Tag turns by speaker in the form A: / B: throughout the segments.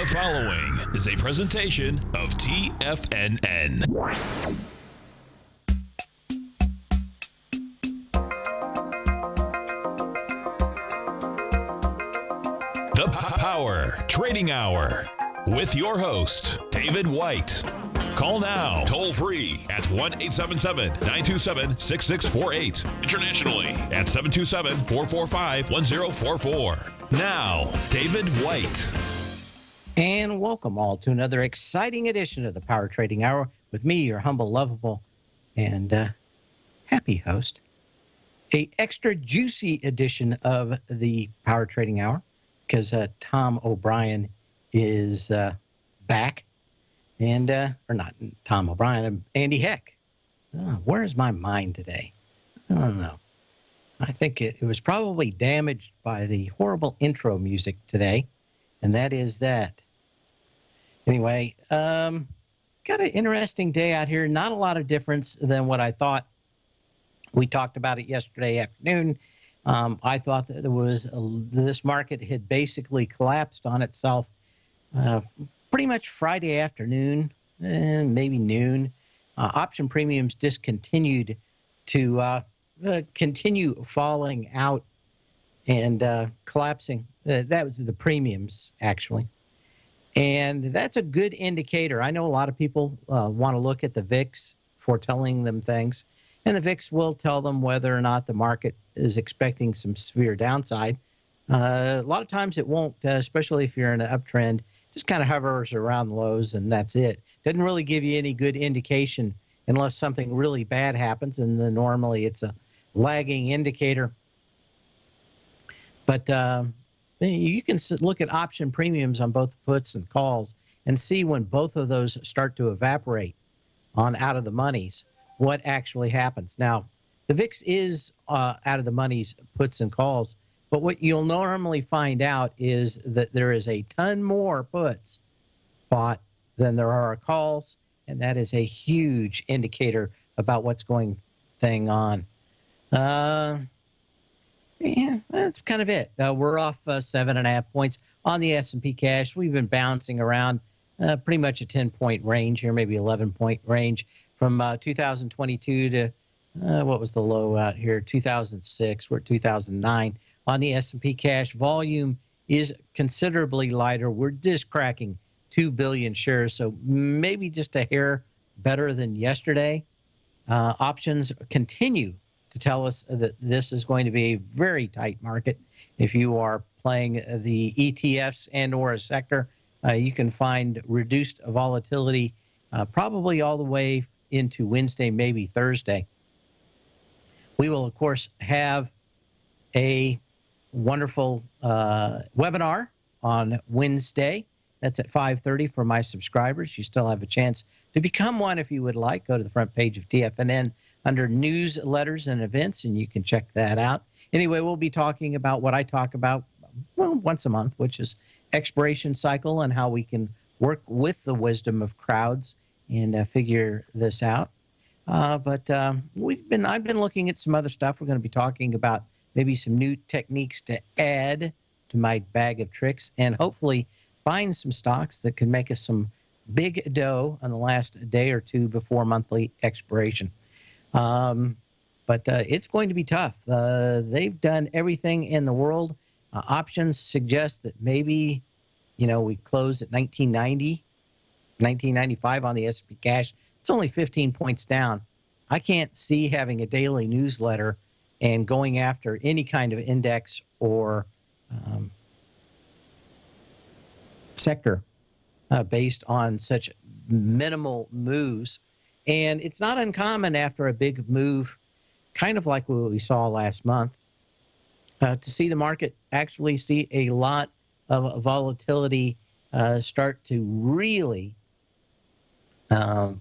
A: The following is a presentation of TFNN. The Power Trading Hour with your host, David White. Call now, toll free at 1-877-927-6648. Internationally at 727-445-1044. Now, David White.
B: And welcome all to another exciting edition of the Power Trading Hour with me, your humble, lovable, and happy host. A extra juicy edition of the Power Trading Hour because Tom O'Brien is back. And, or not Tom O'Brien, Andy Heck. Oh, where is my mind today? I don't know. I think it was probably damaged by the horrible intro music today. And that is that. Anyway, got an interesting day out here. Not a lot of difference than what I thought. We talked about it yesterday afternoon. I thought that there was this market had basically collapsed on itself pretty much Friday afternoon, and maybe noon. Option premiums discontinued to continue falling out and collapsing. That was the premiums, actually. And that's a good indicator. I know a lot of people want to look at the VIX for telling them things. And the VIX will tell them whether or not the market is expecting some severe downside. A lot of times it won't, especially if you're in an uptrend. Just kind of hovers around the lows, and that's it. Doesn't really give you any good indication unless something really bad happens, and then normally it's a lagging indicator. But you can look at option premiums on both puts and calls and see when both of those start to evaporate on out of the monies, what actually happens. Now, the VIX is out of the monies, puts and calls, but what you'll normally find out is that there is a ton more puts bought than there are calls, and that is a huge indicator about what's going on. Yeah, that's kind of it. We're off 7.5 points on the S&P cash. We've been bouncing around pretty much a 10-point range here, maybe 11-point range from 2022 to what was the low out here? 2006. We're at 2009. On the S&P cash, volume is considerably lighter. We're just cracking 2 billion shares, so maybe just a hair better than yesterday. Options continue to tell us that this is going to be a very tight market. If you are playing the ETFs and or a sector, you can find reduced volatility probably all the way into Wednesday, maybe Thursday. We will, of course, have a wonderful webinar on Wednesday. That's at 5:30 for my subscribers. You still have a chance to become one if you would like. Go to the front page of TFNN under newsletters and events, and you can check that out. Anyway, we'll be talking about what I talk about once a month, which is expiration cycle and how we can work with the wisdom of crowds and figure this out. But I've been looking at some other stuff. We're going to be talking about maybe some new techniques to add to my bag of tricks and hopefully find some stocks that can make us some big dough on the last day or two before monthly expiration. But it's going to be tough. They've done everything in the world. Options suggest that maybe, we close at 1995 on the S&P cash. It's only 15 points down. I can't see having a daily newsletter and going after any kind of index or sector based on such minimal moves. And it's not uncommon after a big move, kind of like what we saw last month, to see the market actually see a lot of volatility start to really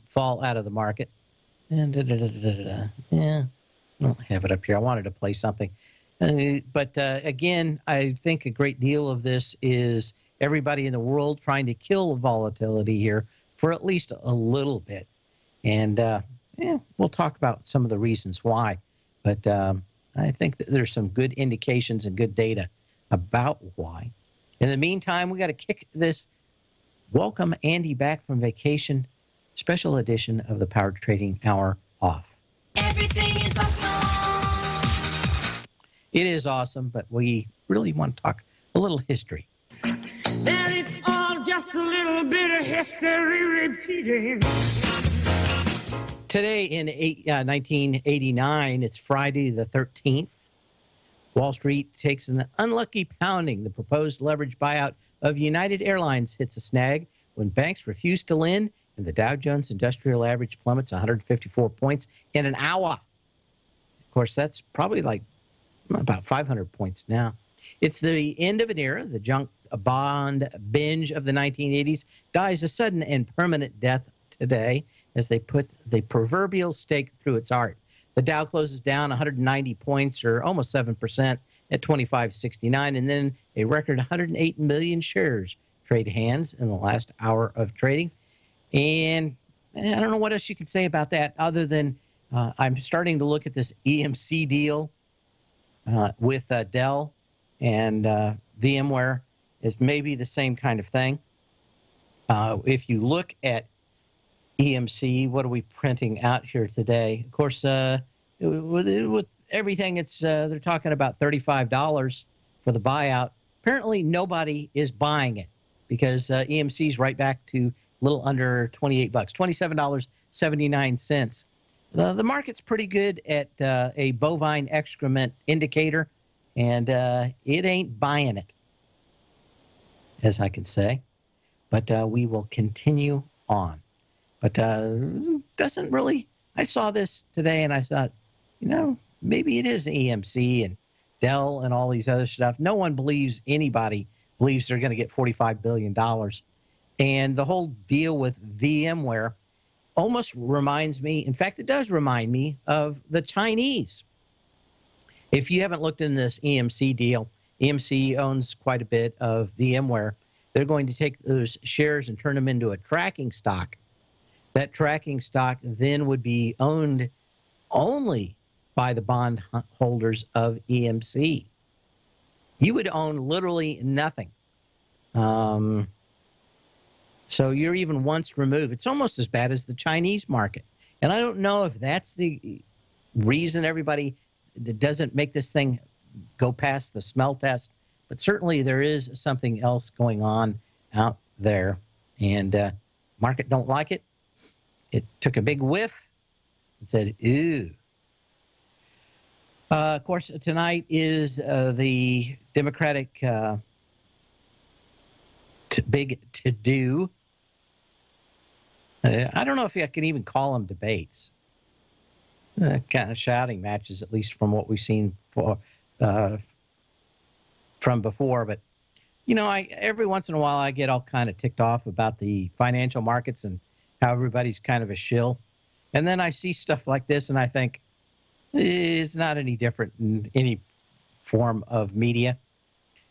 B: fall out of the market. And yeah, I don't have it up here. I wanted to play something. But again, I think a great deal of this is everybody in the world trying to kill volatility here for at least a little bit. And we'll talk about some of the reasons why. But I think that there's some good indications and good data about why. In the meantime, we got to kick this welcome Andy back from vacation. Special edition of the Power Trading Hour off.
C: Everything is awesome.
B: It is awesome, but we really want to talk a little history.
C: That it's all just a little bit of history repeating.
B: Today in 1989, it's Friday the 13th. Wall Street takes an unlucky pounding. The proposed leverage buyout of United Airlines hits a snag when banks refuse to lend, and the Dow Jones Industrial Average plummets 154 points in an hour. Of course, that's probably like about 500 points now. It's the end of an era. The junk bond binge of the 1980s dies a sudden and permanent death today as they put the proverbial stake through its heart. The Dow closes down 190 points, or almost 7%, at 2569, and then a record 108 million shares trade hands in the last hour of trading. And I don't know what else you could say about that other than I'm starting to look at this EMC deal with Dell and VMware as maybe the same kind of thing. If you look at EMC, what are we printing out here today? Of course, with everything, it's they're talking about $35 for the buyout. Apparently, nobody is buying it because EMC is right back to a little under $28, $27.79. The market's pretty good at a bovine excrement indicator, and it ain't buying it, as I can say. But we will continue on. But doesn't really, I saw this today and I thought, maybe it is EMC and Dell and all these other stuff. No one believes, anybody believes they're going to get $45 billion. And the whole deal with VMware almost reminds me, in fact, it does remind me of the Chinese. If you haven't looked in this EMC deal, EMC owns quite a bit of VMware. They're going to take those shares and turn them into a tracking stock. That tracking stock then would be owned only by the bond holders of EMC. You would own literally nothing. So you're even once removed. It's almost as bad as the Chinese market. And I don't know if that's the reason everybody doesn't make this thing go past the smell test, but certainly there is something else going on out there, and market don't like it. It took a big whiff and said, ew. Of course, tonight is the Democratic big to-do. I don't know if I can even call them debates. Kind of shouting matches, at least from what we've seen from before. But, every once in a while I get all kind of ticked off about the financial markets and how everybody's kind of a shill. And then I see stuff like this and I think it's not any different in any form of media.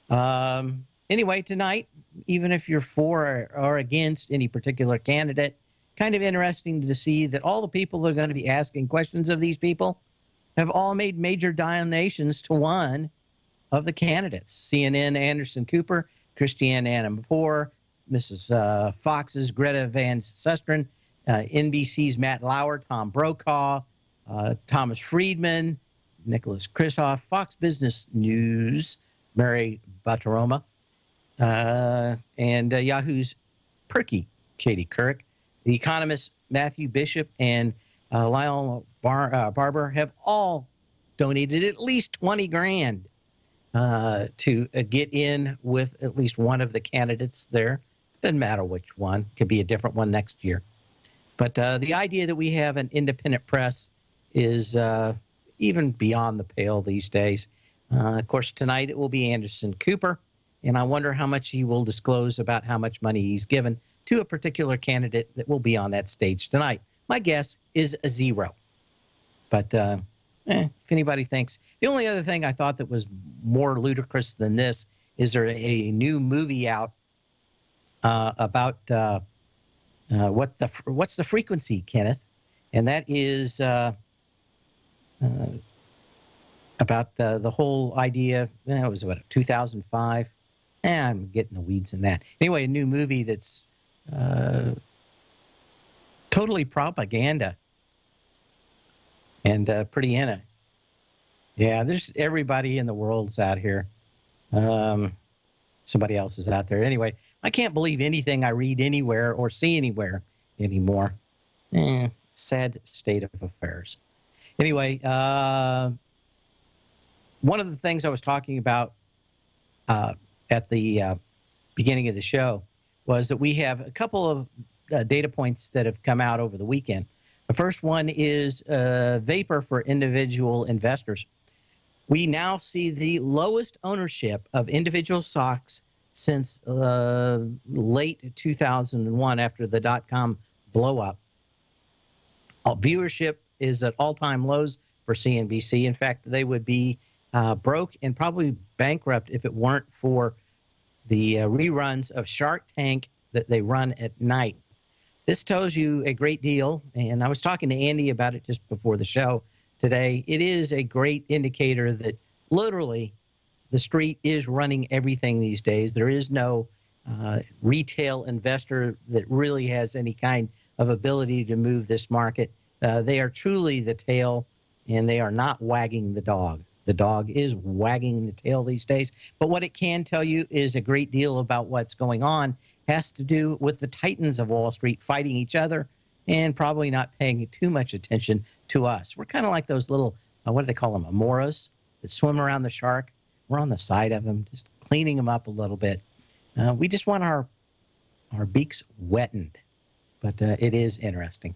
B: Anyway, tonight, even if you're for or against any particular candidate, kind of interesting to see that all the people that are going to be asking questions of these people have all made major donations to one of the candidates. CNN, Anderson Cooper, Christiane Amanpour, Mrs. Fox's Greta Van Susteren, NBC's Matt Lauer, Tom Brokaw, Thomas Friedman, Nicholas Kristof, Fox Business News, Mary Bataroma, and Yahoo's Perky, Katie Couric. The economists Matthew Bishop and Lionel Barber have all donated at least 20 grand to get in with at least one of the candidates there. Doesn't matter which one. Could be a different one next year. But the idea that we have an independent press is even beyond the pale these days. Of course, tonight it will be Anderson Cooper, and I wonder how much he will disclose about how much money he's given to a particular candidate that will be on that stage tonight. My guess is a zero. But if anybody thinks... The only other thing I thought that was more ludicrous than this is there a new movie out about what's the frequency, Kenneth? And that is about the whole idea. It was about 2005. I'm getting the weeds in that. Anyway, a new movie that's totally propaganda and pretty in it. Yeah, there's everybody in the world's out here. Somebody else is out there. Anyway, I can't believe anything I read anywhere or see anywhere anymore. Sad state of affairs. Anyway, one of the things I was talking about at the beginning of the show was that we have a couple of data points that have come out over the weekend. The first one is vapor for individual investors. We now see the lowest ownership of individual stocks since late 2001 after the dot-com blow-up. Viewership is at all-time lows for CNBC. In fact, they would be broke and probably bankrupt if it weren't for the reruns of Shark Tank that they run at night. This tells you a great deal, and I was talking to Andy about it just before the show today. It is a great indicator that literally the street is running everything these days. There is no retail investor that really has any kind of ability to move this market. They are truly the tail, and they are not wagging the dog. The dog is wagging the tail these days. But what it can tell you is a great deal about what's going on has to do with the titans of Wall Street fighting each other and probably not paying too much attention to us. We're kind of like those little, what do they call them, amoras that swim around the shark. We're on the side of them, just cleaning them up a little bit. We just want our beaks wetted, but it is interesting.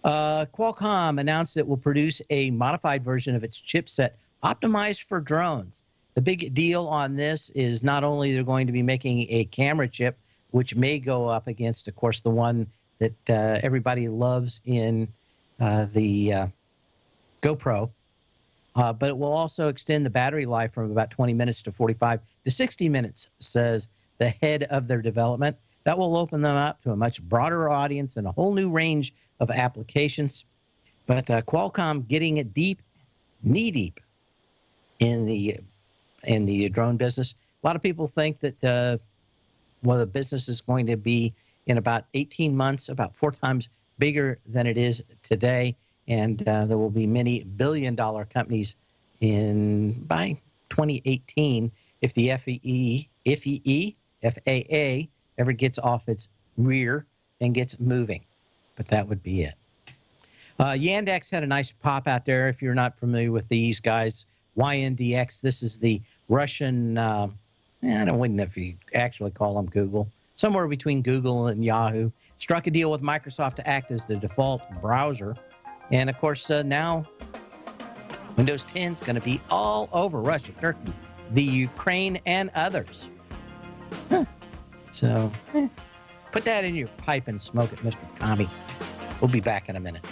B: Qualcomm announced it will produce a modified version of its chipset optimized for drones. The big deal on this is not only they're going to be making a camera chip, which may go up against, of course, the one that everybody loves in the GoPro, but it will also extend the battery life from about 20 minutes to 45 to 60 minutes, says the head of their development. That will open them up to a much broader audience and a whole new range of applications. But Qualcomm getting it deep, knee-deep in the drone business. A lot of people think that the business is going to be in about 18 months, about 4 times bigger than it is today. And there will be many billion-dollar companies by 2018 if the FAA ever gets off its rear and gets moving. But that would be it. Yandex had a nice pop out there. If you're not familiar with these guys, YNDX, this is the Russian, I don't know if you actually call them Google, somewhere between Google and Yahoo, struck a deal with Microsoft to act as the default browser. And of course, now Windows 10 is going to be all over Russia, Turkey, the Ukraine, and others. So put that in your pipe and smoke it, Mr. Tommy. We'll be back in a minute.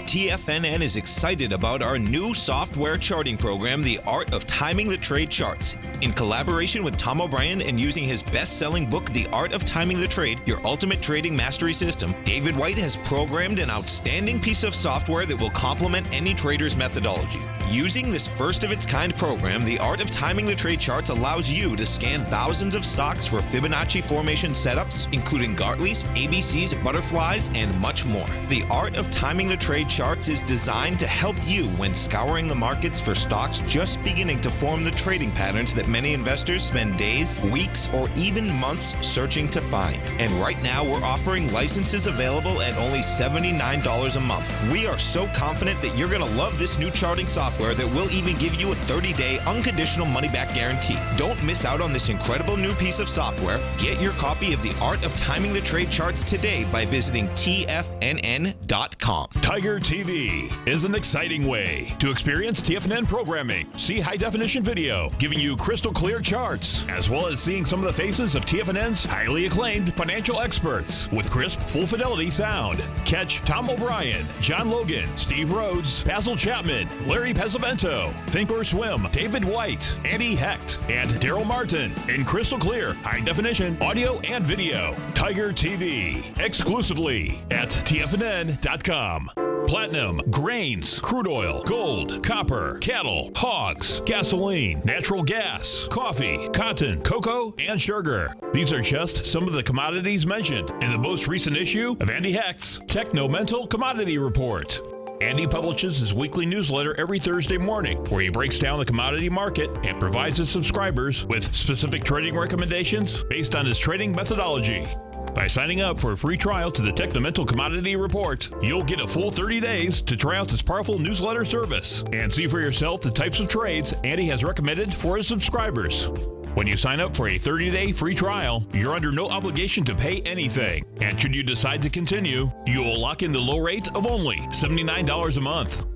D: TFNN is excited about our new software charting program, The Art of Timing the Trade Charts. In collaboration with Tom O'Brien and using his best-selling book, The Art of Timing the Trade, Your Ultimate Trading Mastery System, David White has programmed an outstanding piece of software that will complement any trader's methodology. Using this first-of-its-kind program, The Art of Timing the Trade Charts allows you to scan thousands of stocks for Fibonacci formation setups, including Gartley's, ABC's, butterflies, and much more. The Art of Timing the Trade Charts is designed to help you when scouring the markets for stocks just beginning to form the trading patterns that many investors spend days, weeks, or even months searching to find. And right now, we're offering licenses available at only $79 a month. We are so confident that you're going to love this new charting software that will even give you a 30-day unconditional money-back guarantee. Don't miss out on this incredible new piece of software. Get your copy of The Art of Timing the Trade Charts today by visiting TFNN.com.
A: Tiger TV is an exciting way to experience TFNN programming. See high-definition video, giving you crystal clear charts, as well as seeing some of the faces of TFNN's highly acclaimed financial experts with crisp, full-fidelity sound. Catch Tom O'Brien, John Logan, Steve Rhodes, Basil Chapman, Larry Pesavento, Think or Swim, David White, Andy Hecht, and Daryl Martin in crystal clear, high-definition audio and video. Tiger TV, exclusively at TFNN.com. platinum, grains, crude oil, gold, copper, cattle, hogs, gasoline, natural gas, coffee, cotton, cocoa, and sugar. These are just some of the commodities mentioned in the most recent issue of Andy Hecht's Techno-Mental Commodity Report. Andy publishes his weekly newsletter every Thursday morning, where he breaks down the commodity market and provides his subscribers with specific trading recommendations based on his trading methodology. By signing up for a free trial to the Techno-Mental Commodity Report, you'll get a full 30 days to try out this powerful newsletter service and see for yourself the types of trades Andy has recommended for his subscribers. When you sign up for a 30-day free trial, you're under no obligation to pay anything. And should you decide to continue, you will lock in the low rate of only $79 a month.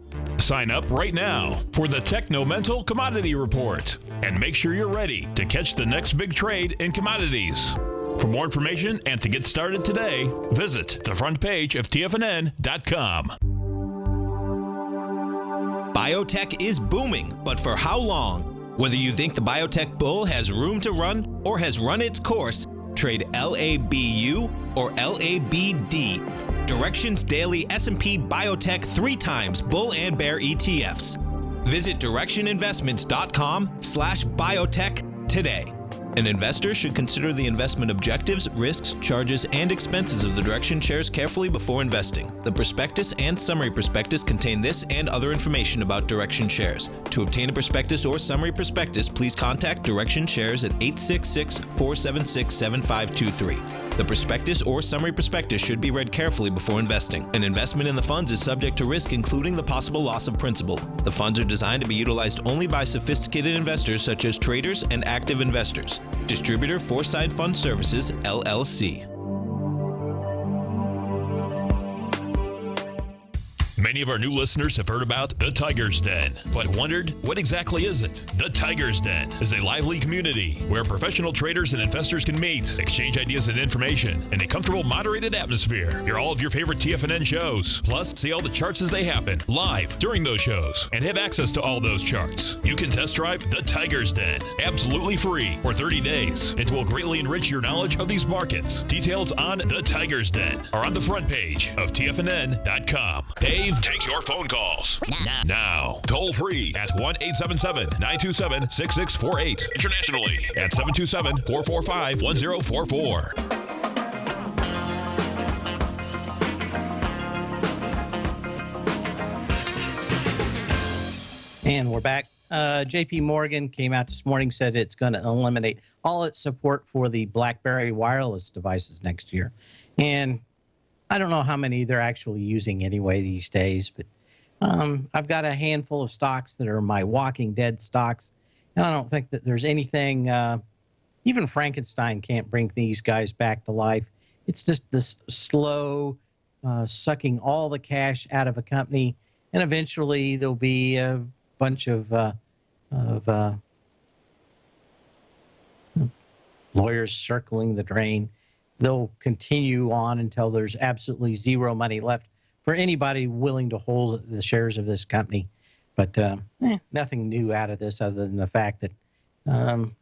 A: Sign up right now for the Techno-Mental Commodity Report and make sure you're ready to catch the next big trade in commodities. For more information and to get started today, visit the front page of TFNN.com.
D: Biotech is booming, but for how long? Whether you think the biotech bull has room to run or has run its course, trade LABU or LABD. Direction's daily S&P Biotech 3 times bull and bear ETFs. Visit directioninvestments.com/biotech today. An investor should consider the investment objectives, risks, charges, and expenses of the Direction shares carefully before investing. The prospectus and summary prospectus contain this and other information about Direction shares. To obtain a prospectus or summary prospectus, please contact Direction shares at 866-476-7523. The prospectus or summary prospectus should be read carefully before investing. An investment in the funds is subject to risk, including the possible loss of principal. The funds are designed to be utilized only by sophisticated investors such as traders and active investors. Distributor Foreside Fund Services, LLC.
A: Many of our new listeners have heard about the Tiger's Den, but wondered, what exactly is it? The Tiger's Den is a lively community where professional traders and investors can meet, exchange ideas and information in a comfortable, moderated atmosphere. Hear all of your favorite TFNN shows, plus see all the charts as they happen live during those shows, and have access to all those charts. You can test drive the Tiger's Den absolutely free for 30 days. It will greatly enrich your knowledge of these markets. Details on the Tiger's Den are on the front page of TFNN.com. Dave takes your phone calls now. Toll free at 1-877-927-6648. Internationally at 727-445-1044.
B: And we're back. JP Morgan came out this morning, said it's going to eliminate all its support for the BlackBerry wireless devices next year. And I don't know how many they're actually using anyway these days, but I've got a handful of stocks that are my Walking Dead stocks, and I don't think that there's anything, even Frankenstein can't bring these guys back to life. It's just this slow sucking all the cash out of a company, and eventually there'll be a bunch of lawyers circling the drain. They'll continue on until there's absolutely zero money left for anybody willing to hold the shares of this company. But nothing new out of this other than the fact that you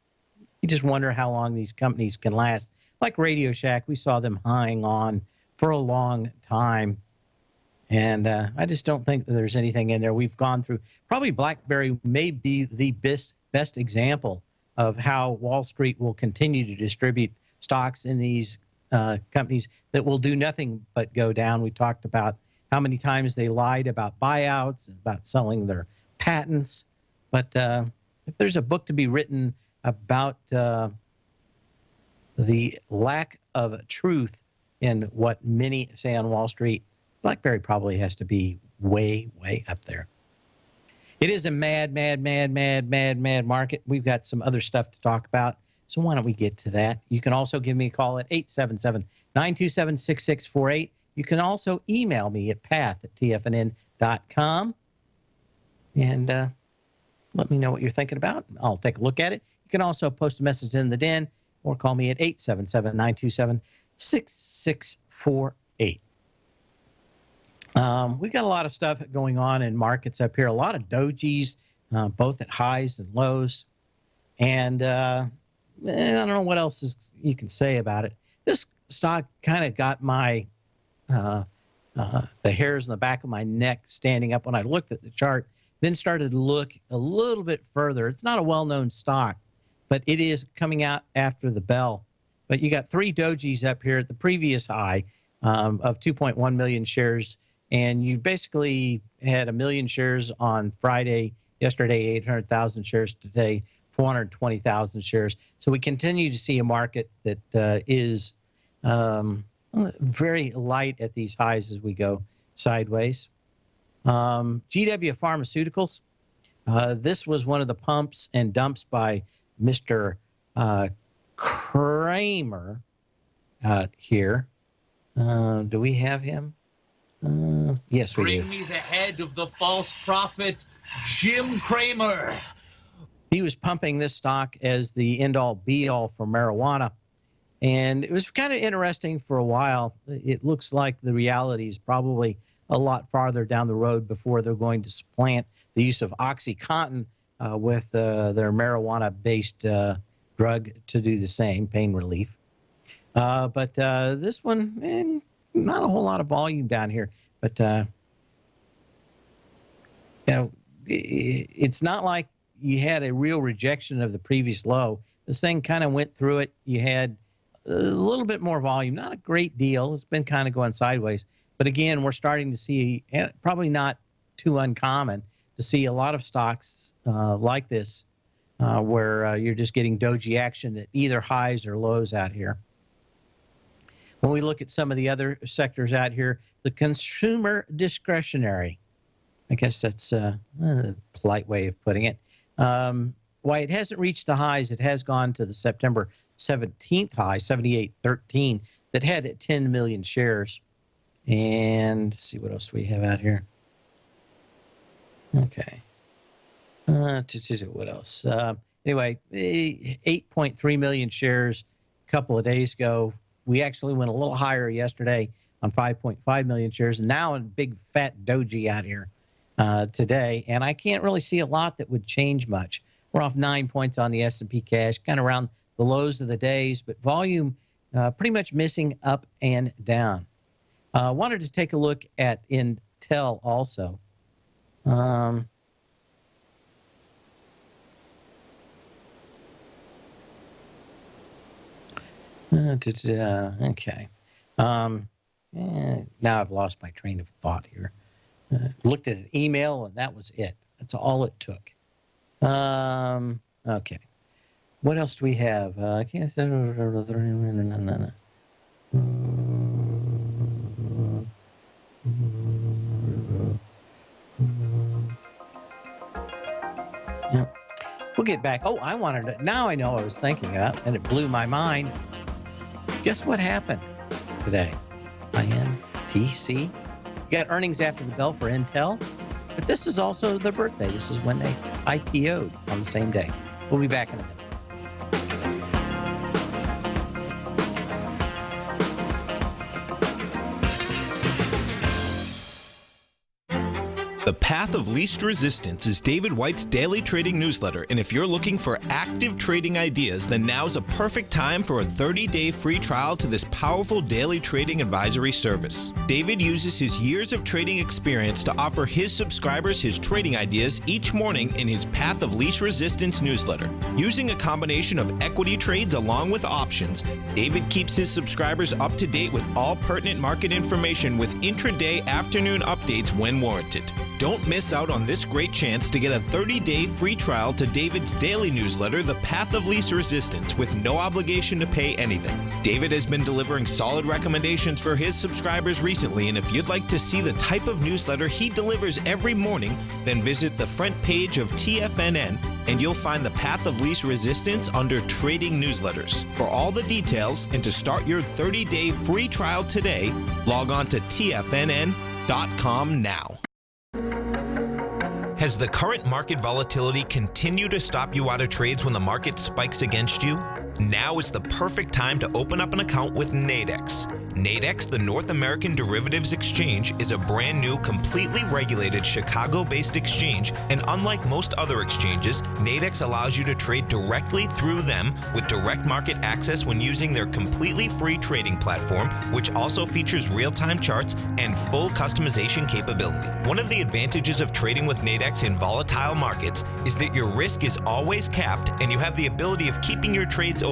B: just wonder how long these companies can last. Like Radio Shack, we saw them hanging on for a long time. And I just don't think that there's anything in there. We've gone through, probably BlackBerry may be the best example of how Wall Street will continue to distribute stocks in these companies that will do nothing but go down. We talked about how many times they lied about buyouts, about selling their patents. But if there's a book to be written about the lack of truth in what many say on Wall Street, BlackBerry probably has to be way, way up there. It is a mad market. We've got some other stuff to talk about. So why don't we get to that? You can also give me a call at 877-927-6648. You can also email me at path@tfnn.com. And let me know what you're thinking about. I'll take a look at it. You can also post a message in the den or call me at 877-927-6648. We've got a lot of stuff going on in markets up here. A lot of dojis, both at highs and lows. And I don't know what else you can say about it. This stock kind of got my the hairs on the back of my neck standing up when I looked at the chart, then started to look a little bit further. It's not a well-known stock, but it is coming out after the bell. But you got 3 dojis up here at the previous high of 2.1 million shares, and you basically had 1 million shares on Friday, yesterday 800,000 shares, today 420,000 shares. So we continue to see a market that is very light at these highs as we go sideways. GW Pharmaceuticals. This was one of the pumps and dumps by Mr. Kramer out here. Do we have him? Yes, we do.
E: Bring me the head of the false prophet, Jim Cramer.
B: He was pumping this stock as the end-all be-all for marijuana. And it was kind of interesting for a while. It looks like the reality is probably a lot farther down the road before they're going to supplant the use of OxyContin with their marijuana-based drug to do the same, pain relief. But this one, not a whole lot of volume down here. But, you know, it's not like you had a real rejection of the previous low. This thing kind of went through it. You had a little bit more volume, not a great deal. It's been kind of going sideways. But again, we're starting to see, and probably not too uncommon, to see a lot of stocks like this where you're just getting doji action at either highs or lows out here. When we look at some of the other sectors out here, the consumer discretionary, I guess that's a polite way of putting it. Why it hasn't reached the highs, it has gone to the September 17th high, 78.13, that had 10 million shares. And let's see what else we have out here. Okay. What else? Anyway, 8.3 million shares a couple of days ago. We actually went a little higher yesterday on 5.5 million shares, and now a big fat doji out here today. And I can't really see a lot that would change much. We're off 9 points on the S&P cash, kind of around the lows of the days, but volume pretty much missing up and down. Wanted to take a look at Intel also. Okay. Now I've lost my train of thought here. Looked at an email, and that was it. That's all it took. Okay. What else do we have? I can't say. Yeah. We'll get back. Oh, I wanted to. Now I know I was thinking about, and it blew my mind. Guess what happened today? INTC. You got earnings after the bell for Intel, but this is also their birthday. This is when they IPO'd on the same day. We'll be back in a minute.
D: The Path of Least Resistance is David White's daily trading newsletter, and if you're looking for active trading ideas, then now's a perfect time for a 30-day free trial to this powerful daily trading advisory service. David uses his years of trading experience to offer his subscribers his trading ideas each morning in his Path of Least Resistance newsletter. Using a combination of equity trades along with options, David keeps his subscribers up to date with all pertinent market information with intraday afternoon updates when warranted. Don't miss out on this great chance to get a 30-day free trial to David's daily newsletter, The Path of Least Resistance, with no obligation to pay anything. David has been delivering solid recommendations for his subscribers recently, and if you'd like to see the type of newsletter he delivers every morning, then visit the front page of TFNN and you'll find The Path of Least Resistance under Trading Newsletters. For all the details and to start your 30-day free trial today, log on to TFNN.com now. Has the current market volatility continued to stop you out of trades when the market spikes against you? Now is the perfect time to open up an account with Nadex. Nadex, the North American Derivatives Exchange, is a brand new, completely regulated Chicago-based exchange, and unlike most other exchanges, Nadex allows you to trade directly through them with direct market access when using their completely free trading platform, which also features real-time charts and full customization capability. One of the advantages of trading with Nadex in volatile markets is that your risk is always capped and you have the ability of keeping your trades open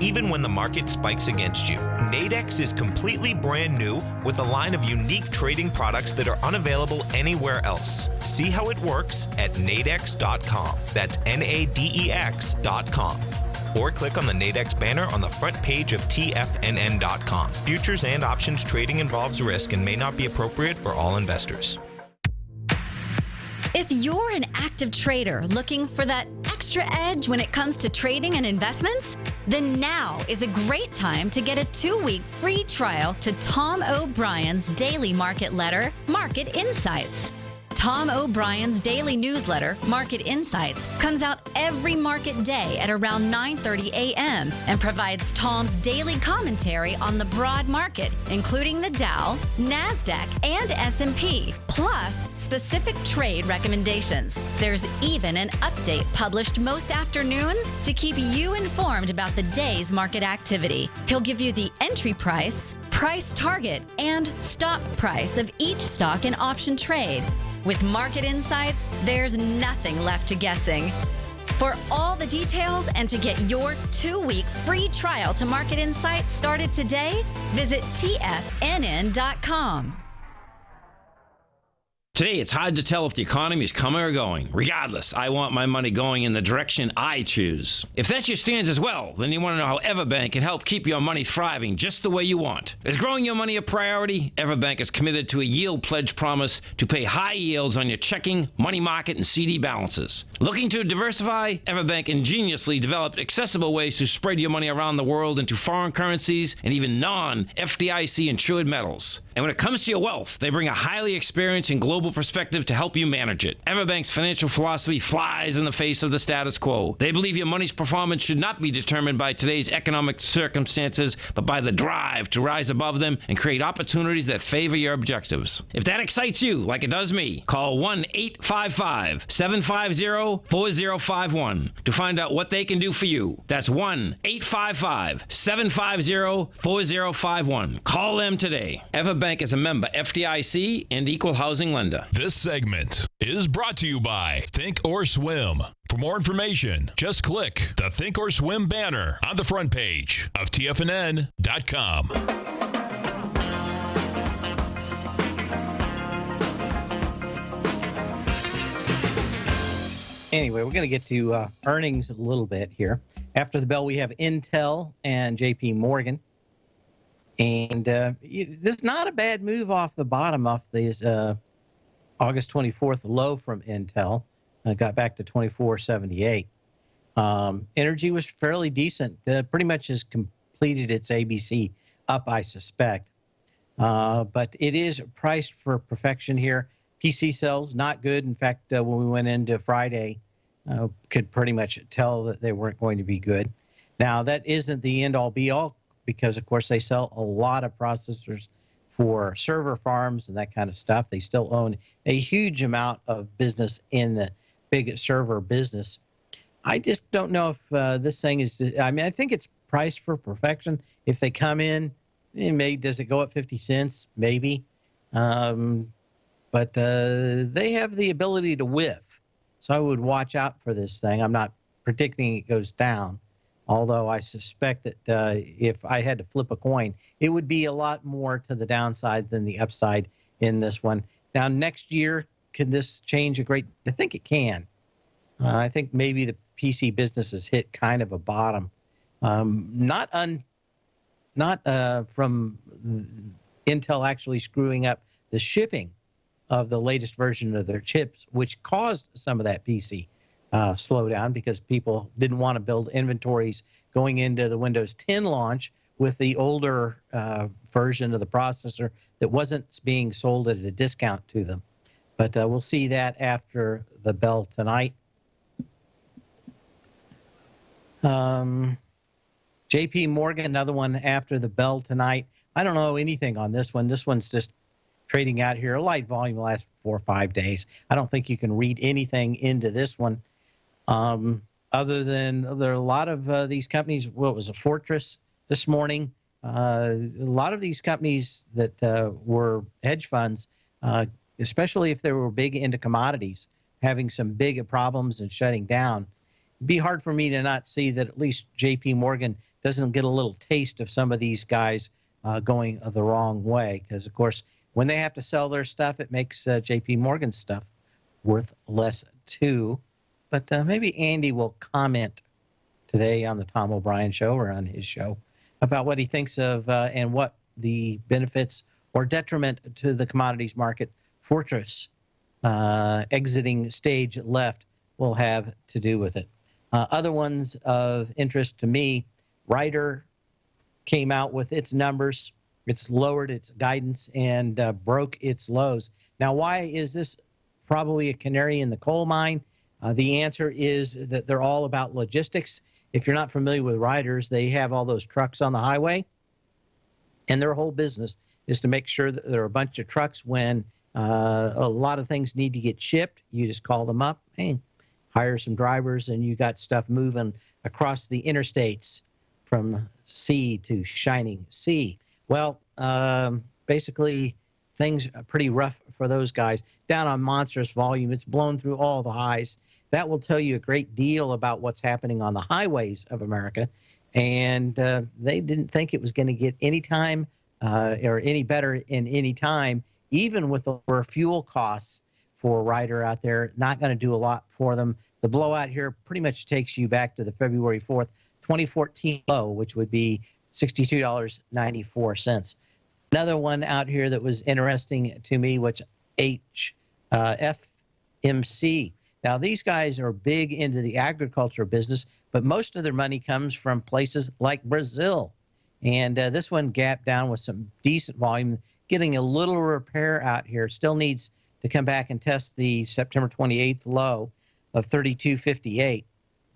D: even when the market spikes against you. Nadex is completely brand new with a line of unique trading products that are unavailable anywhere else. See how it works at nadex.com. That's NADEX.com. Or click on the Nadex banner on the front page of TFNN.com. Futures and options trading involves risk and may not be appropriate for all investors.
F: If you're an active trader looking for that extra edge when it comes to trading and investments, then now is a great time to get a 2-week free trial to Tom O'Brien's daily market letter, Market Insights. Tom O'Brien's daily newsletter, Market Insights, comes out every market day at around 9:30 a.m. and provides Tom's daily commentary on the broad market, including the Dow, NASDAQ, and S&P, plus specific trade recommendations. There's even an update published most afternoons to keep you informed about the day's market activity. He'll give you the entry price, price target, and stop price of each stock and option trade. With Market Insights, there's nothing left to guessing. For all the details and to get your 2-week free trial to Market Insights started today, visit TFNN.com.
G: Today, it's hard to tell if the economy is coming or going. Regardless, I want my money going in the direction I choose. If that's your stance as well, then you want to know how Everbank can help keep your money thriving just the way you want. Is growing your money a priority? Everbank is committed to a yield pledge promise to pay high yields on your checking, money market, and CD balances. Looking to diversify? Everbank ingeniously developed accessible ways to spread your money around the world into foreign currencies and even non-FDIC insured metals. And when it comes to your wealth, they bring a highly experienced and global perspective to help you manage it. Everbank's financial philosophy flies in the face of the status quo. They believe your money's performance should not be determined by today's economic circumstances, but by the drive to rise above them and create opportunities that favor your objectives. If that excites you, like it does me, call 1-855-750-4051 to find out what they can do for you. That's 1-855-750-4051. Call them today. Everbank is a member FDIC and equal housing lender.
A: This segment is brought to you by Think or Swim. For more information, just click the Think or Swim banner on the front page of TFNN.com.
B: Anyway, we're going to get to earnings a little bit here. After the bell, we have Intel and JP Morgan. And this is not a bad move off the bottom, off the August 24th low from Intel. Got back to 24.78. Energy was fairly decent. Pretty much has completed its ABC up, I suspect. But it is priced for perfection here. PC sales, not good. In fact, when we went into Friday, could pretty much tell that they weren't going to be good. Now, that isn't the end-all, be-all, because, of course, they sell a lot of processors for server farms and that kind of stuff. They still own a huge amount of business in the big server business. I just don't know if this thing is, I mean, I think it's priced for perfection. If they come in, does it go up 50 cents? Maybe. But they have the ability to whiff. So I would watch out for this thing. I'm not predicting it goes down. Although I suspect that if I had to flip a coin, it would be a lot more to the downside than the upside in this one. Now, next year, can this change a great? I think it can. I think maybe the PC business has hit kind of a bottom. Not from Intel actually screwing up the shipping of the latest version of their chips, which caused some of that PC slowdown because people didn't want to build inventories going into the Windows 10 launch with the older version of the processor that wasn't being sold at a discount to them. But we'll see that after the bell tonight. JP Morgan, another one after the bell tonight. I don't know anything on this one. This one's just trading out here, a light volume the last 4 or 5 days. I don't think you can read anything into this one. Other than there are a lot of these companies. What was a Fortress this morning? A lot of these companies that were hedge funds, especially if they were big into commodities, having some big problems and shutting down. It'd be hard for me to not see that at least JP Morgan doesn't get a little taste of some of these guys going the wrong way. Because, of course, when they have to sell their stuff, it makes JP Morgan stuff worth less too. But maybe Andy will comment today on the Tom O'Brien show or on his show about what he thinks of and what the benefits or detriment to the commodities market Fortress exiting stage left will have to do with it. Other ones of interest to me, Ryder came out with its numbers. It's lowered its guidance and broke its lows. Now, why is this probably a canary in the coal mine? The answer is that they're all about logistics. If you're not familiar with Riders, they have all those trucks on the highway, and their whole business is to make sure that there are a bunch of trucks when a lot of things need to get shipped. You just call them up, hey, hire some drivers, and you got stuff moving across the interstates from sea to shining sea. Well, basically, things are pretty rough for those guys. Down on monstrous volume, it's blown through all the highs. That will tell you a great deal about what's happening on the highways of America. And they didn't think it was going to get any time or any better in any time, even with the lower fuel costs for Ryder out there. Not going to do a lot for them. The blowout here pretty much takes you back to the February 4th, 2014 low, which would be $62.94. Another one out here that was interesting to me, which FMC. Now, these guys are big into the agriculture business, but most of their money comes from places like Brazil. And this one gapped down with some decent volume, getting a little repair out here. Still needs to come back and test the September 28th low of 32.58.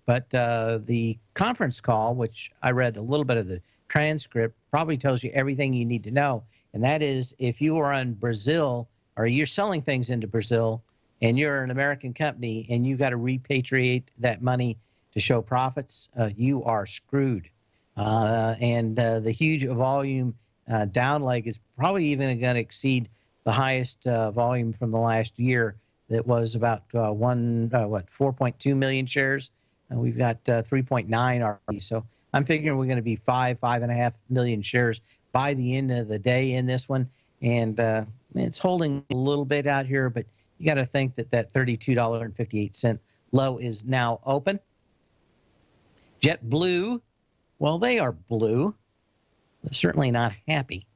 B: But the conference call, which I read a little bit of the transcript, probably tells you everything you need to know. And that is, if you are in Brazil or you're selling things into Brazil and you're an American company and you got to repatriate that money to show profits, you are screwed. And the huge volume down leg is probably even going to exceed the highest volume from the last year. That was about 4.2 million shares. And we've got 3.9 already. So I'm figuring we're going to be 5.5 million shares by the end of the day in this one. And it's holding a little bit out here, but you got to think that that $32.58 low is now open. JetBlue, well, they are blue. They're certainly not happy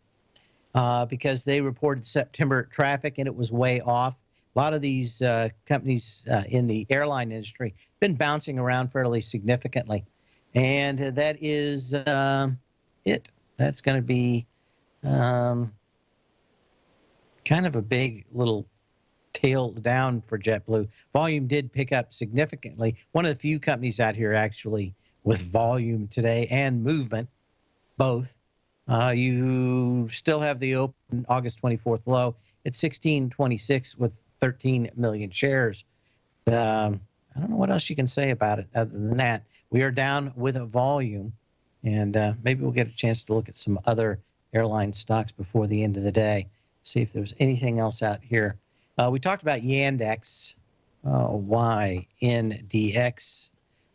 B: because they reported September traffic and it was way off. A lot of these companies in the airline industry have been bouncing around fairly significantly. And that is it. That's going to be kind of a big little tail down for JetBlue. Volume did pick up significantly. One of the few companies out here actually with volume today and movement, both. You still have the open August 24th low at 1626 with 13 million shares. I don't know what else you can say about it other than that. We are down with a volume, and maybe we'll get a chance to look at some other airline stocks before the end of the day, see if there's anything else out here. We talked about Yandex, YNDX.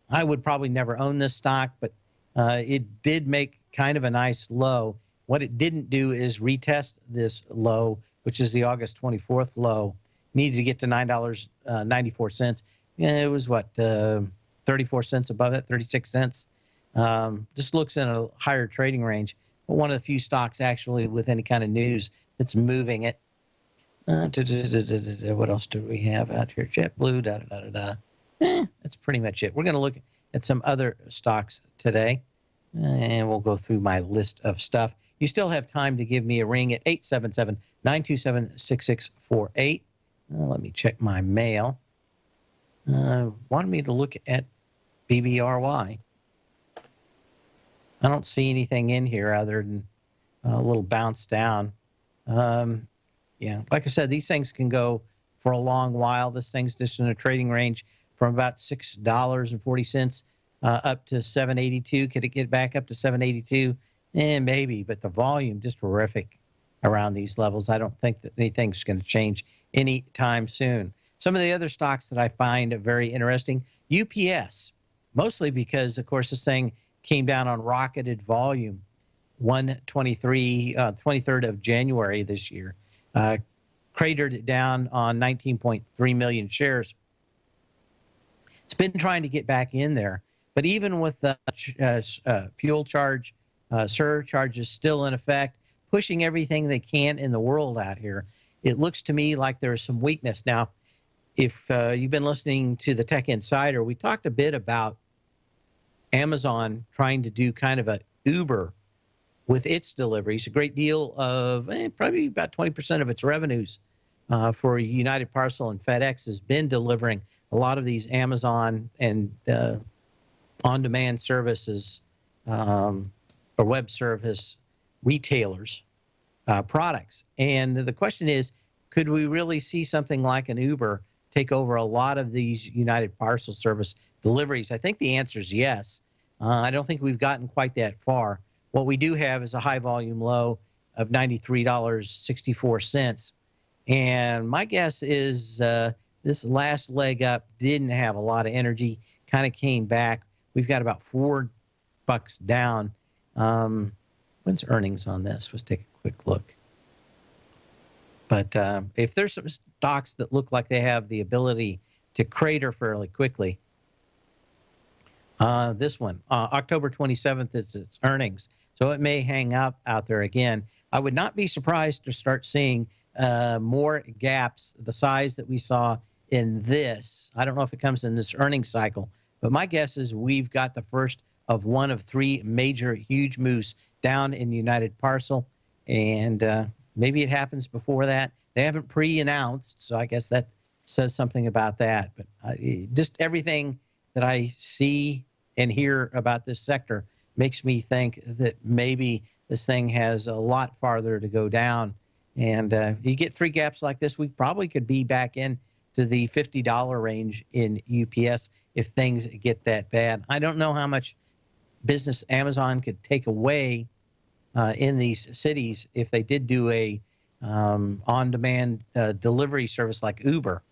B: I would probably never own this stock, but it did make kind of a nice low. What it didn't do is retest this low, which is the August 24th low. Needed to get to $9.94. It was what, 34 cents above it, 36 cents. Just looks in a higher trading range. But one of the few stocks actually with any kind of news that's moving it. What else do we have out here? JetBlue, that's pretty much it. We're going to look at some other stocks today, and we'll go through my list of stuff. You still have time to give me a ring at 877-927-6648. Let me check my mail. Wanted me to look at BBRY. I don't see anything in here other than a little bounce down. Yeah, like I said, these things can go for a long while. This thing's just in a trading range from about $6.40 up to 7.82. Could it get back up to 7.82? Maybe, but the volume just horrific around these levels. I don't think that anything's going to change anytime soon. Some of the other stocks that I find very interesting, UPS, mostly because, of course, this thing came down on rocketed volume 23rd of January this year. Cratered it down on 19.3 million shares. It's been trying to get back in there, but even with the fuel charge surcharges still in effect, pushing everything they can in the world out here, it looks to me like there's some weakness. Now, if you've been listening to the Tech Insider, we talked a bit about Amazon trying to do kind of a Uber with its deliveries. A great deal of, probably about 20% of its revenues for United Parcel and FedEx has been delivering a lot of these Amazon and on-demand services or web service retailers products. And the question is, could we really see something like an Uber take over a lot of these United Parcel Service deliveries? I think the answer is yes. I don't think we've gotten quite that far. What we do have is a high volume low of $93.64. And my guess is this last leg up didn't have a lot of energy, kind of came back. We've got about $4 down. When's earnings on this? Let's take a quick look. But if there's some stocks that look like they have the ability to crater fairly quickly, this one, October 27th is its earnings. So it may hang up out there again. I would not be surprised to start seeing more gaps the size that we saw in this. I don't know if it comes in this earnings cycle, but my guess is we've got the first of one of three major huge moves down in United Parcel. And maybe it happens before that. They haven't pre-announced, so I guess that says something about that. But just everything that I see and hear about this sector makes me think that maybe this thing has a lot farther to go down. And you get three gaps like this, we probably could be back in to the $50 range in UPS if things get that bad. I don't know how much business Amazon could take away in these cities if they did do a on-demand delivery service like Uber.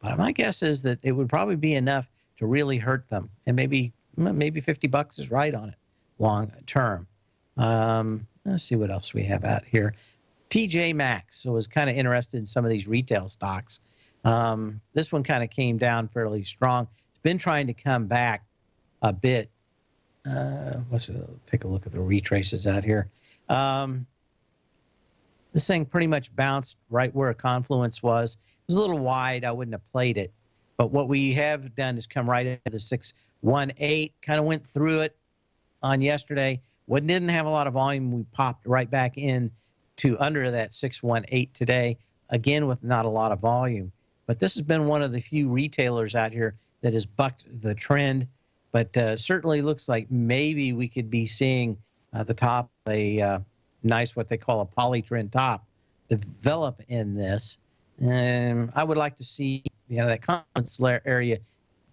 B: But my guess is that it would probably be enough to really hurt them. And maybe $50 is right on it long term. Let's see what else we have out here. TJ Maxx. So I was kind of interested in some of these retail stocks. This one kind of came down fairly strong. It's been trying to come back a bit. Let's take a look at the retraces out here. This thing pretty much bounced right where a confluence was. It was a little wide. I wouldn't have played it. But what we have done is come right into the 618, kind of went through it on yesterday. Didn't have a lot of volume. We popped right back in to under that 618 today, again with not a lot of volume. But this has been one of the few retailers out here that has bucked the trend. But certainly looks like maybe we could be seeing the top, a nice what they call a polytrend top, develop in this. And I would like to see, that confidence area.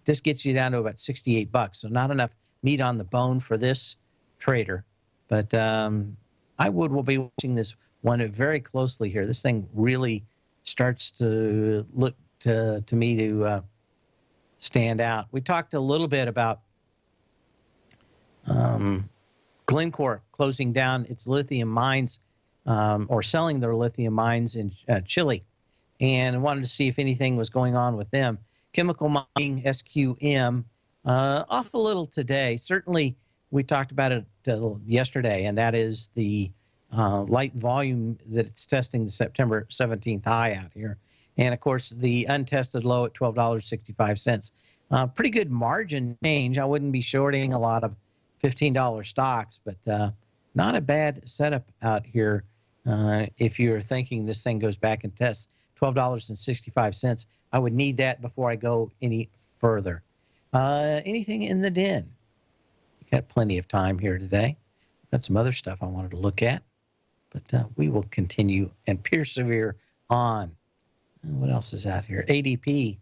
B: This gets you down to about $68. So not enough meat on the bone for this trader. But will be watching this one very closely here. This thing really starts to look to me to stand out. We talked a little bit about Glencore closing down its lithium mines or selling their lithium mines in Chile, and wanted to see if anything was going on with them. Chemical mining, SQM, off a little today. Certainly, we talked about it yesterday, and that is the light volume that it's testing the September 17th high out here. And, of course, the untested low at $12.65. Pretty good margin change. I wouldn't be shorting a lot of $15 stocks, but not a bad setup out here if you're thinking this thing goes back and tests $12.65. I would need that before I go any further. Anything in the den? We've got plenty of time here today. Got some other stuff I wanted to look at, but we will continue and persevere on. What else is out here? ADP,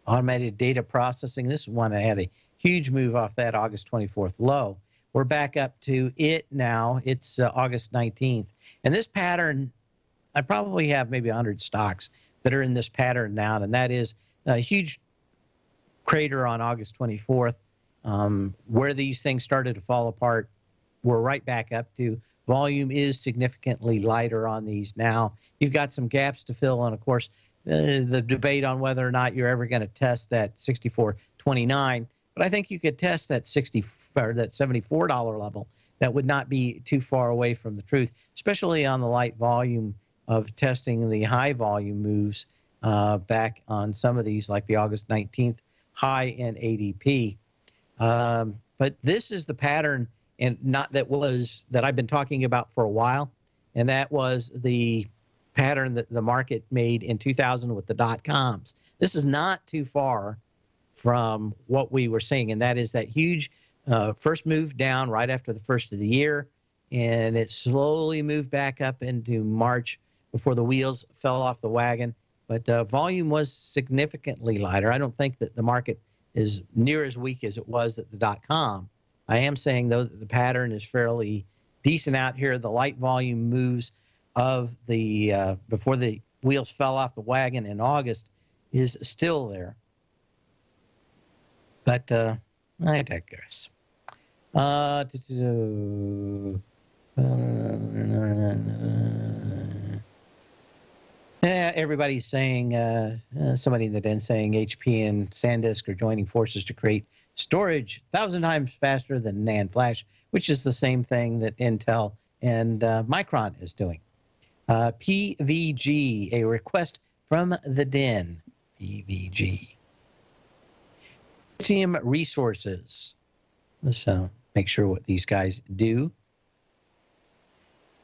B: automated data processing. This is one that had a huge move off that August 24th low. We're back up to it now. It's August 19th. And this pattern, I probably have maybe 100 stocks that are in this pattern now, and that is a huge crater on August 24th. Where these things started to fall apart, we're right back up to. Volume is significantly lighter on these now. You've got some gaps to fill, and of course, the debate on whether or not you're ever going to test that 64.29. But I think you could test that $74 level. That would not be too far away from the truth, especially on the light volume of testing the high volume moves back on some of these, like the August 19th high in ADP. But this is the pattern, and not that I've been talking about for a while, and that was the pattern that the market made in 2000 with the dot-coms. This is not too far from what we were seeing, and that is that huge first move down right after the first of the year, and it slowly moved back up into March before the wheels fell off the wagon. But volume was significantly lighter. I don't think that the market is near as weak as it was at the dot-com. I am saying, though, that the pattern is fairly decent out here. The light volume moves of the before the wheels fell off the wagon in August is still there. But I digress. Everybody's saying, somebody in the den saying HP and SanDisk are joining forces to create storage 1,000 times faster than NAND flash, which is the same thing that Intel and Micron is doing. PVG, a request from the den. PVG. Lithium Resources. Let's make sure what these guys do.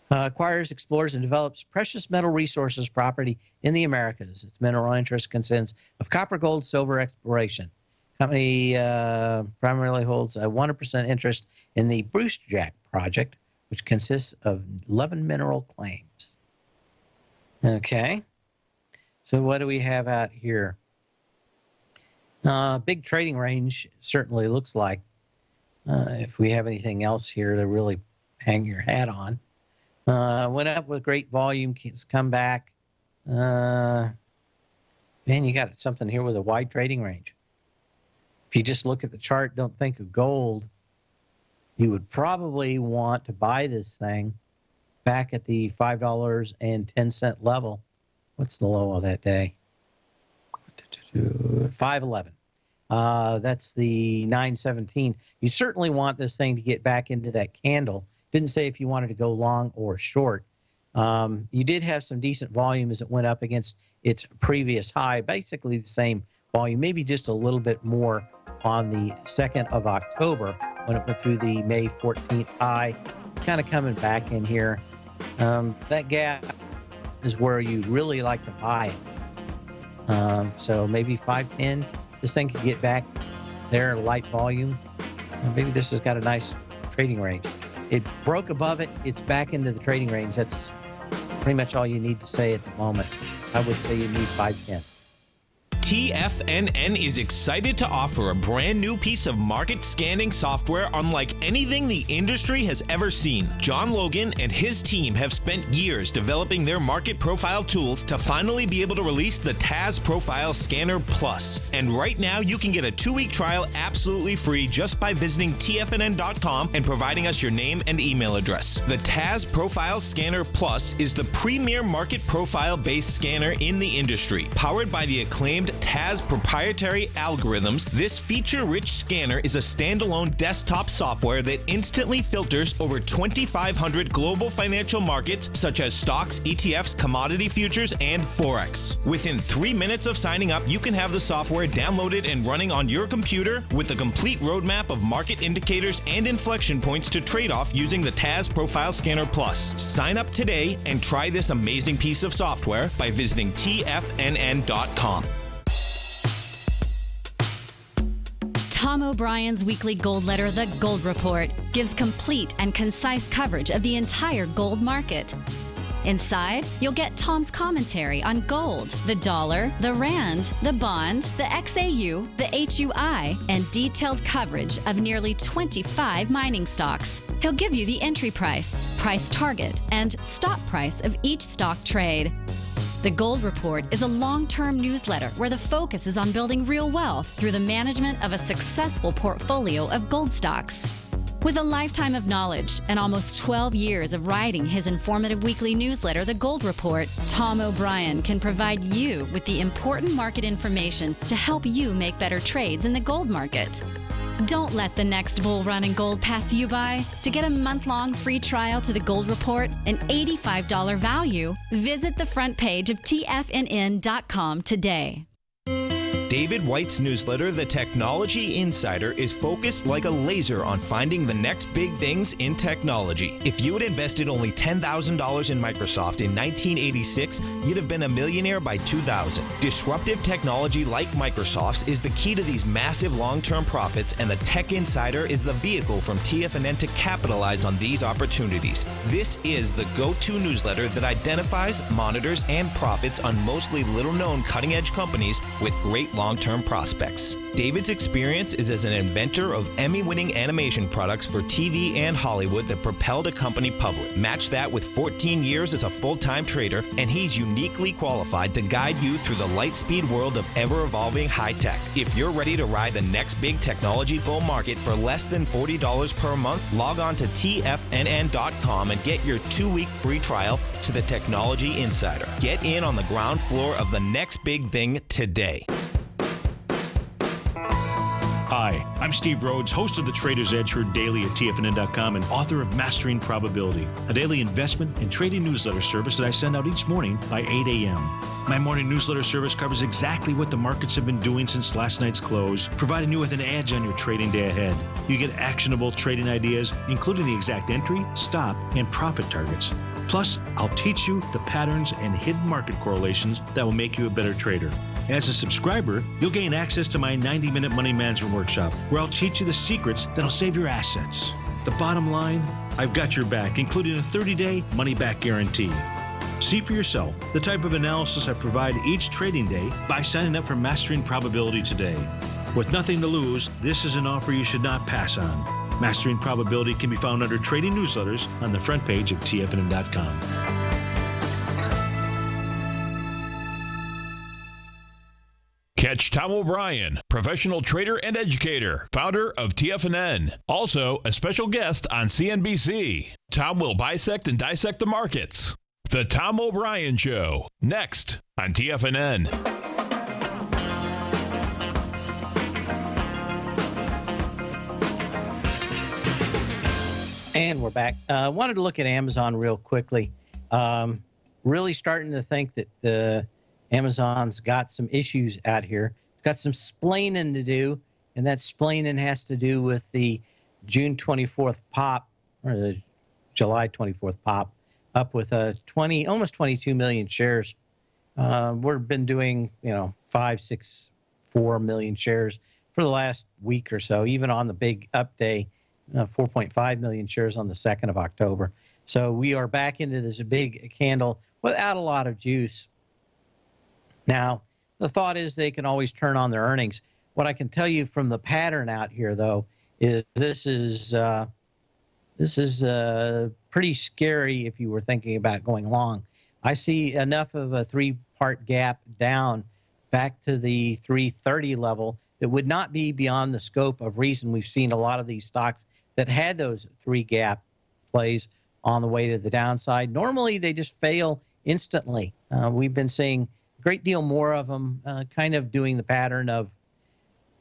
B: Acquires, explores, and develops precious metal resources property in the Americas. Its mineral interest consists of copper, gold, silver exploration. Company primarily holds a 100% interest in the Brucejack project, which consists of 11 mineral claims. Okay. So what do we have out here? Big trading range, certainly looks like. If we have anything else here to really hang your hat on. Went up with great volume, it's come back. Man, you got something here with a wide trading range. If you just look at the chart, don't think of gold, you would probably want to buy this thing back at the $5.10 level. What's the low of that day? 511. That's the 917. You certainly want this thing to get back into that candle. Didn't say if you wanted to go long or short. You did have some decent volume as it went up against its previous high, basically the same volume, maybe just a little bit more on the 2nd of October when it went through the May 14th high. It's kind of coming back in here. That gap is where you really like to buy it. So maybe 510. This thing could get back there, light volume. Maybe this has got a nice trading range. It broke above it. It's back into the trading range. That's pretty much all you need to say at the moment. I would say you need 510.
D: TFNN is excited to offer a brand new piece of market scanning software unlike anything the industry has ever seen. John Logan and his team have spent years developing their market profile tools to finally be able to release the TAS Profile Scanner Plus. And right now you can get a 2-week trial absolutely free just by visiting TFNN.com and providing us your name and email address. The TAS Profile Scanner Plus is the premier market profile based scanner in the industry. Powered by the acclaimed TAS proprietary algorithms, this feature-rich scanner is a standalone desktop software that instantly filters over 2,500 global financial markets such as stocks, ETFs, commodity futures, and Forex. Within 3 minutes of signing up, you can have the software downloaded and running on your computer with a complete roadmap of market indicators and inflection points to trade off using the TAS Profile Scanner Plus. Sign up today and try this amazing piece of software by visiting TFNN.com.
F: Tom O'Brien's weekly gold letter, The Gold Report, gives complete and concise coverage of the entire gold market. Inside, you'll get Tom's commentary on gold, the dollar, the rand, the bond, the XAU, the HUI, and detailed coverage of nearly 25 mining stocks. He'll give you the entry price, price target, and stop price of each stock trade. The Gold Report is a long-term newsletter where the focus is on building real wealth through the management of a successful portfolio of gold stocks. With a lifetime of knowledge and almost 12 years of writing his informative weekly newsletter, The Gold Report, Tom O'Brien can provide you with the important market information to help you make better trades in the gold market. Don't let the next bull run in gold pass you by. To get a month-long free trial to The Gold Report, an $85 value, visit the front page of TFNN.com today.
D: David White's newsletter, The Technology Insider, is focused like a laser on finding the next big things in technology. If you had invested only $10,000 in Microsoft in 1986, you'd have been a millionaire by 2000. Disruptive technology like Microsoft's is the key to these massive long-term profits, and the Tech Insider is the vehicle from TFNN to capitalize on these opportunities. This is the go-to newsletter that identifies, monitors, and profits on mostly little-known cutting-edge companies with great long-term prospects. David's experience is as an inventor of Emmy-winning animation products for TV and Hollywood that propelled a company public. Match that with 14 years as a full-time trader, and he's uniquely qualified to guide you through the light-speed world of ever-evolving high-tech. If you're ready to ride the next big technology bull market for less than $40 per month, log on to TFNN.com and get your 2-week free trial to the Technology Insider. Get in on the ground floor of the next big thing today.
H: Hi, I'm Steve Rhodes, host of the Trader's Edge heard daily at TFNN.com and author of Mastering Probability, a daily investment and trading newsletter service that I send out each morning by 8 a.m. My morning newsletter service covers exactly what the markets have been doing since last night's close, providing you with an edge on your trading day ahead. You get actionable trading ideas, including the exact entry, stop, and profit targets. Plus, I'll teach you the patterns and hidden market correlations that will make you a better trader. As a subscriber, you'll gain access to my 90-minute money management workshop, where I'll teach you the secrets that'll save your assets. The bottom line, I've got your back, including a 30-day money-back guarantee. See for yourself the type of analysis I provide each trading day by signing up for Mastering Probability today. With nothing to lose, this is an offer you should not pass on. Mastering Probability can be found under Trading Newsletters on the front page of TFNN.com.
A: Catch Tom O'Brien, professional trader and educator, founder of TFNN. Also, a special guest on CNBC. Tom will bisect and dissect the markets. The Tom O'Brien Show, next on TFNN.
B: And we're back. I wanted to look at Amazon real quickly. Really starting to think that Amazon's got some issues out here. It's got some splaining to do, and that splaining has to do with the June 24th pop, or the July 24th pop, up with almost 22 million shares. We've been doing, 5, 6, 4 million shares for the last week or so, even on the big up day, 4.5 million shares on the 2nd of October. So we are back into this big candle without a lot of juice. Now, the thought is they can always turn on their earnings. What I can tell you from the pattern out here, though, is this is pretty scary if you were thinking about going long. I see enough of a 3-part gap down back to the 330 level that would not be beyond the scope of reason. We've seen a lot of these stocks that had those 3 gap plays on the way to the downside. Normally, they just fail instantly. We've been seeing a great deal more of them kind of doing the pattern of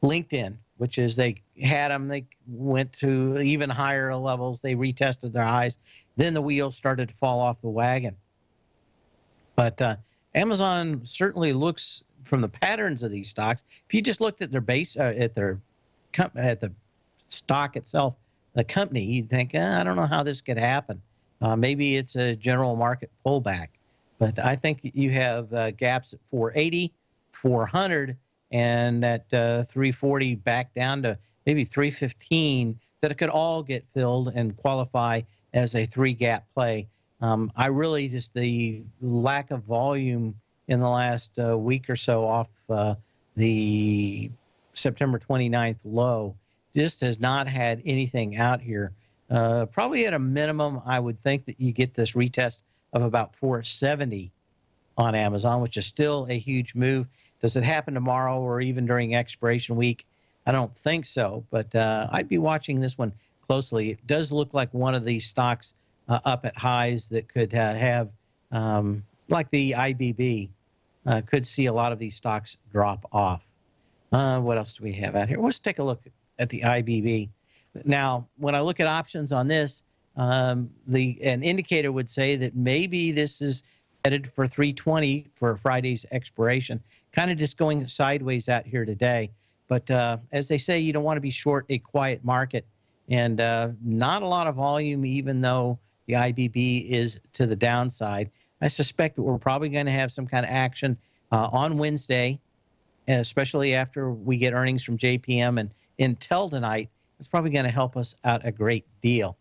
B: LinkedIn, which is they had them, they went to even higher levels, they retested their highs, then the wheels started to fall off the wagon. But Amazon certainly looks, from the patterns of these stocks, if you just looked at their base, at the stock itself, the company, you'd think, I don't know how this could happen. Maybe it's a general market pullback. But I think you have gaps at 480, 400, and at 340 back down to maybe 315, that it could all get filled and qualify as a 3-gap play. I really just the lack of volume in the last week or so off the September 29th low just has not had anything out here. Probably at a minimum, I would think that you get this retest of about 470 on Amazon, which is still a huge move. Does it happen tomorrow or even during expiration week? I don't think so, but I'd be watching this one closely. It does look like one of these stocks up at highs that could have, like the IBB, could see a lot of these stocks drop off. What else do we have out here? Let's take a look at the IBB. Now, when I look at options on this, an indicator would say that maybe this is headed for 320 for Friday's expiration, kind of just going sideways out here today. But as they say, you don't want to be short a quiet market, and not a lot of volume, even though the IBB is to the downside. I suspect that we're probably going to have some kind of action on Wednesday, especially after we get earnings from JPM and Intel tonight. It's probably going to help us out a great deal.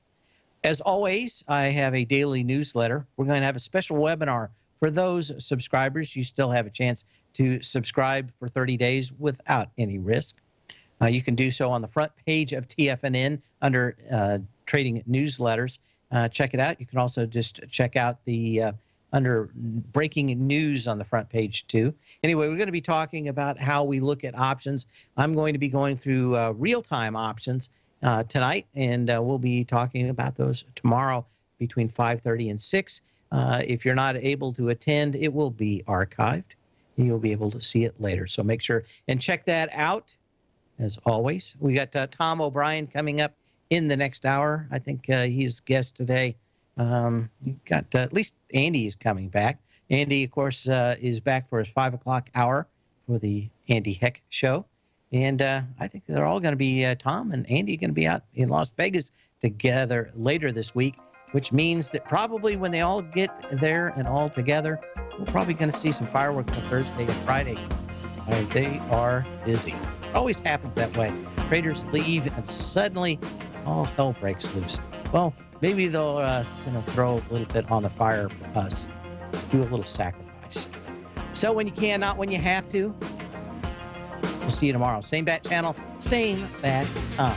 B: As always, I have a daily newsletter. We're going to have a special webinar for those subscribers. You still have a chance to subscribe for 30 days without any risk. You can do so on the front page of TFNN under trading newsletters. Check it out. You can also just check out the under breaking news on the front page too. Anyway, we're going to be talking about how we look at options. I'm going to be going through real-time options tonight, and we'll be talking about those tomorrow between 5:30 and 6. If you're not able to attend, it will be archived. You'll be able to see it later. So make sure and check that out. As always, we got Tom O'Brien coming up in the next hour. I think he's guest today. You got at least Andy is coming back. Andy, of course, is back for his 5 o'clock hour for the Andy Heck Show. And I think they're all going to be, Tom and Andy, going to be out in Las Vegas together later this week, which means that probably when they all get there and all together, we're probably going to see some fireworks on Thursday and Friday. They are busy. It always happens that way. Traders leave and suddenly all hell breaks loose. Well, maybe they'll throw a little bit on the fire for us, do a little sacrifice. So when you can, not when you have to. We'll see you tomorrow. Same bat channel, same bat time.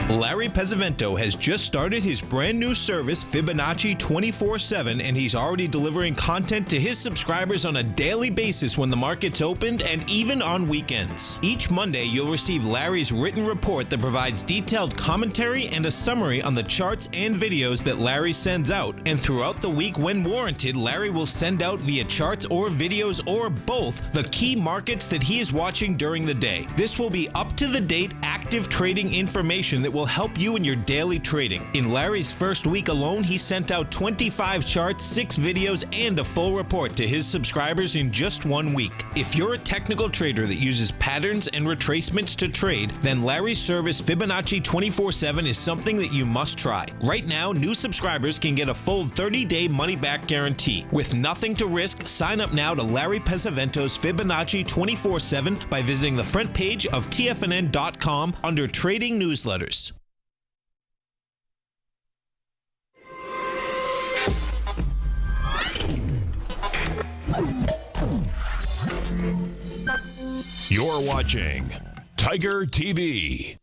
D: Larry Pesavento has just started his brand new service, Fibonacci 24/7, and he's already delivering content to his subscribers on a daily basis when the market's opened and even on weekends. Each Monday, you'll receive Larry's written report that provides detailed commentary and a summary on the charts and videos that Larry sends out. And throughout the week, when warranted, Larry will send out via charts or videos or both the key markets that he is watching during the day. This will be up-to-the-date, active trading information that will help you in your daily trading. In Larry's first week alone, he sent out 25 charts, 6 videos, and a full report to his subscribers in just 1 week. If you're a technical trader that uses patterns and retracements to trade, then Larry's service Fibonacci 24/7 is something that you must try. Right now, new subscribers can get a full 30-day money-back guarantee. With nothing to risk, sign up now to Larry Pesavento's Fibonacci 24/7 by visiting the front page of TFNN.com under Trading Newsletters.
A: You're watching Tiger TV.